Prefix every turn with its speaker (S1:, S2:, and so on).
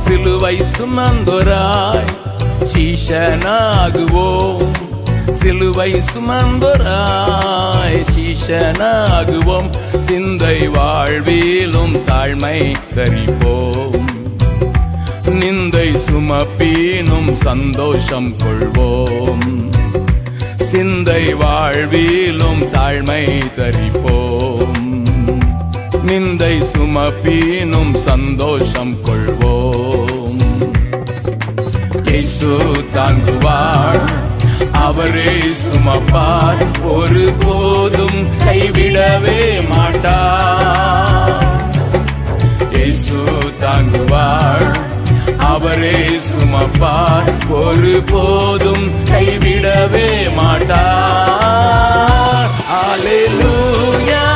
S1: சிலுவை சுமந்தோராய் சீஷனாகுவோம். சிலுவை சுமந்தோராய் சீஷனாகுவோம். சிந்தை வாழ்விலும் தாழ்மை தரிப்போம். நிந்தை சுமப்பீனும் சந்தோஷம் கொள்வோம். சிந்தை வாழ்விலும் தாழ்மை தரிப்போம். நிந்தை சுமப்பீனும் சந்தோஷம் கொள்வோம். இயேசு தாங்குவார், அவரே சுமப்பார், ஒரு போதும் கைவிடவே மாட்டார். இயேசு தாங்குவார், அவரே சுமப்பார், ஒரு போதும் கைவிடவே மாட்டார். அல்லேலூயா